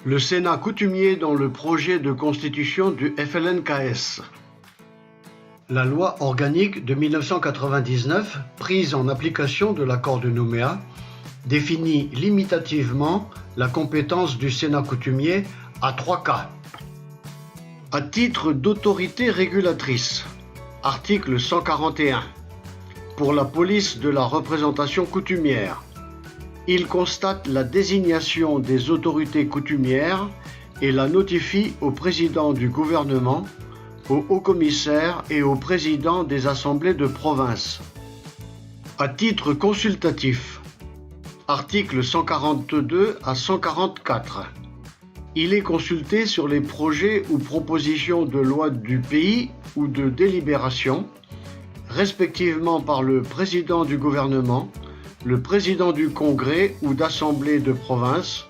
Le Sénat coutumier dans le projet de constitution du FLNKS. La loi organique de 1999, prise en application de l'accord de Nouméa, définit limitativement la compétence du Sénat coutumier à 3 cas. À titre d'autorité régulatrice, article 141, pour la police de la représentation coutumière, il constate la désignation des autorités coutumières et la notifie au président du gouvernement, au haut-commissaire et au président des assemblées de province. À titre consultatif, articles 142 à 144, il est consulté sur les projets ou propositions de loi du pays ou de délibération, respectivement par le président du gouvernement, le président du congrès ou d'assemblée de province,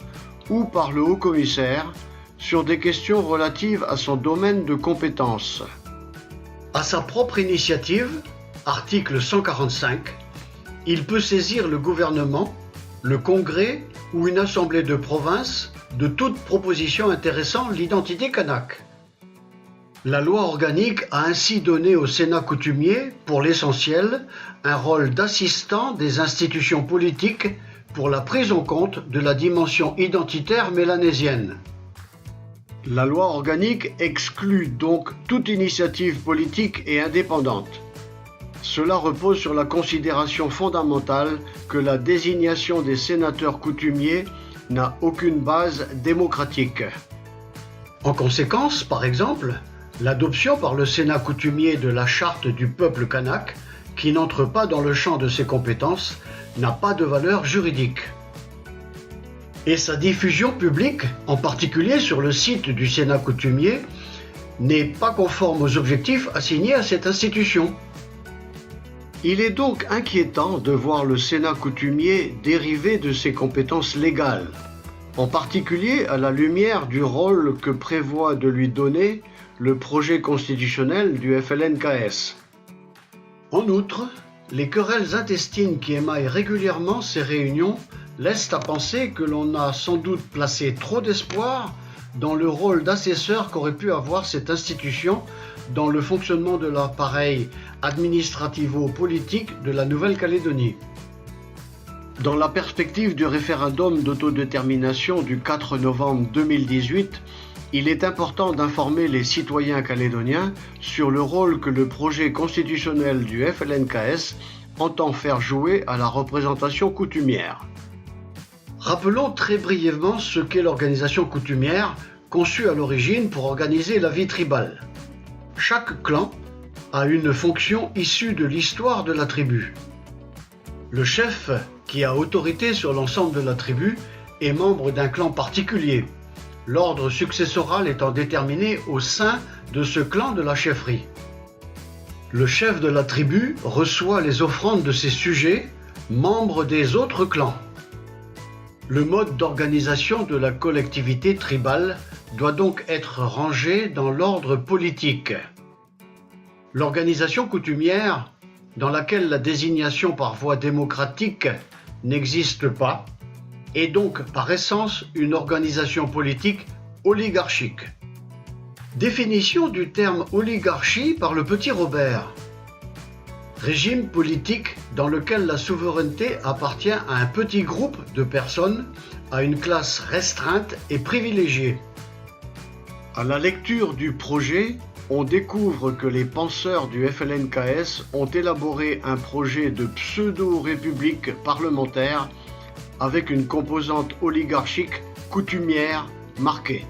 ou par le haut-commissaire, sur des questions relatives à son domaine de compétence. À sa propre initiative, article 145, il peut saisir le gouvernement, le congrès ou une assemblée de province de toute proposition intéressant l'identité kanak. La loi organique a ainsi donné au Sénat coutumier, pour l'essentiel, un rôle d'assistant des institutions politiques pour la prise en compte de la dimension identitaire mélanésienne. La loi organique exclut donc toute initiative politique et indépendante. Cela repose sur la considération fondamentale que la désignation des sénateurs coutumiers n'a aucune base démocratique. En conséquence, par exemple, l'adoption par le Sénat coutumier de la charte du peuple kanak, qui n'entre pas dans le champ de ses compétences, n'a pas de valeur juridique. Et sa diffusion publique, en particulier sur le site du Sénat coutumier, n'est pas conforme aux objectifs assignés à cette institution. Il est donc inquiétant de voir le Sénat coutumier dériver de ses compétences légales, en particulier à la lumière du rôle que prévoit de lui donner le projet constitutionnel du FLNKS. En outre, les querelles intestines qui émaillent régulièrement ces réunions laissent à penser que l'on a sans doute placé trop d'espoir dans le rôle d'assesseur qu'aurait pu avoir cette institution dans le fonctionnement de l'appareil administrativo-politique de la Nouvelle-Calédonie. Dans la perspective du référendum d'autodétermination du 4 novembre 2018, il est important d'informer les citoyens calédoniens sur le rôle que le projet constitutionnel du FLNKS entend faire jouer à la représentation coutumière. Rappelons très brièvement ce qu'est l'organisation coutumière, conçue à l'origine pour organiser la vie tribale. Chaque clan a une fonction issue de l'histoire de la tribu. Le chef, qui a autorité sur l'ensemble de la tribu, est membre d'un clan particulier, l'ordre successoral étant déterminé au sein de ce clan de la chefferie. Le chef de la tribu reçoit les offrandes de ses sujets, membres des autres clans. Le mode d'organisation de la collectivité tribale doit donc être rangé dans l'ordre politique. L'organisation coutumière, dans laquelle la désignation par voie démocratique n'existe pas, est donc par essence une organisation politique oligarchique. Définition du terme oligarchie par le petit Robert. Régime politique dans lequel la souveraineté appartient à un petit groupe de personnes, à une classe restreinte et privilégiée. À la lecture du projet, on découvre que les penseurs du FLNKS ont élaboré un projet de pseudo-république parlementaire avec une composante oligarchique coutumière marquée.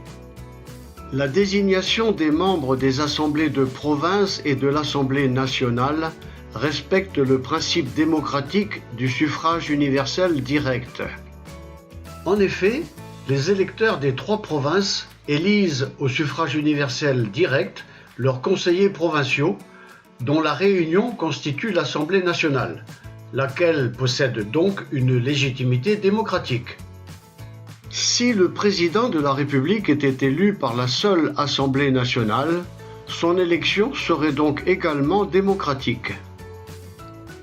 La désignation des membres des assemblées de province et de l'Assemblée nationale respecte le principe démocratique du suffrage universel direct. En effet, les électeurs des 3 provinces élisent au suffrage universel direct leurs conseillers provinciaux, dont la réunion constitue l'Assemblée nationale, laquelle possède donc une légitimité démocratique. Si le président de la République était élu par la seule Assemblée nationale, son élection serait donc également démocratique.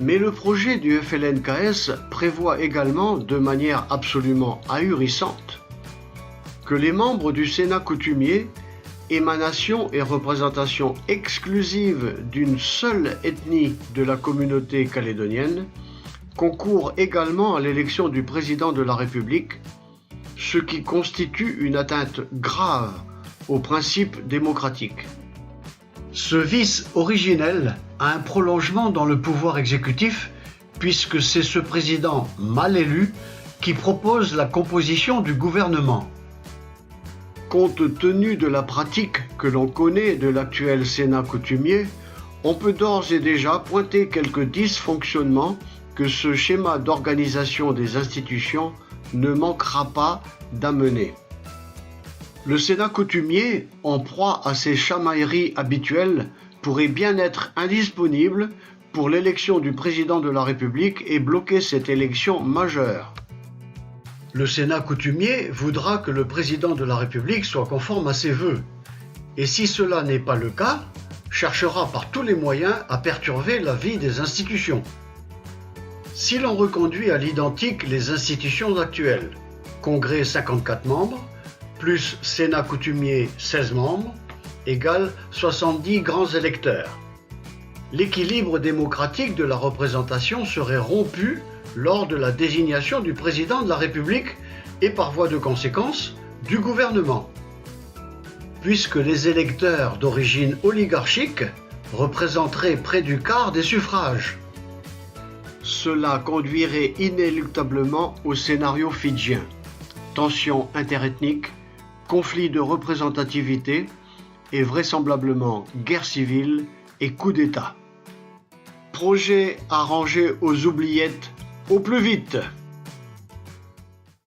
Mais le projet du FLNKS prévoit également, de manière absolument ahurissante, que les membres du Sénat coutumier, émanation et représentation exclusive d'une seule ethnie de la communauté calédonienne, concourent également à l'élection du président de la République, ce qui constitue une atteinte grave aux principes démocratiques. Ce vice originel a un prolongement dans le pouvoir exécutif, puisque c'est ce président mal élu qui propose la composition du gouvernement. Compte tenu de la pratique que l'on connaît de l'actuel Sénat coutumier, on peut d'ores et déjà pointer quelques dysfonctionnements que ce schéma d'organisation des institutions ne manquera pas d'amener. Le Sénat coutumier, en proie à ses chamailleries habituelles, pourrait bien être indisponible pour l'élection du président de la République et bloquer cette élection majeure. Le Sénat coutumier voudra que le président de la République soit conforme à ses vœux, et si cela n'est pas le cas, cherchera par tous les moyens à perturber la vie des institutions. Si l'on reconduit à l'identique les institutions actuelles, Congrès 54 membres, plus Sénat coutumier 16 membres, égale 70 grands électeurs. L'équilibre démocratique de la représentation serait rompu lors de la désignation du président de la République et par voie de conséquence du gouvernement. Puisque les électeurs d'origine oligarchique représenteraient près du quart des suffrages. Cela conduirait inéluctablement au scénario fidjien. Tensions interethniques, conflits de représentativité et vraisemblablement guerre civile et coup d'État. Projet à ranger aux oubliettes au plus vite.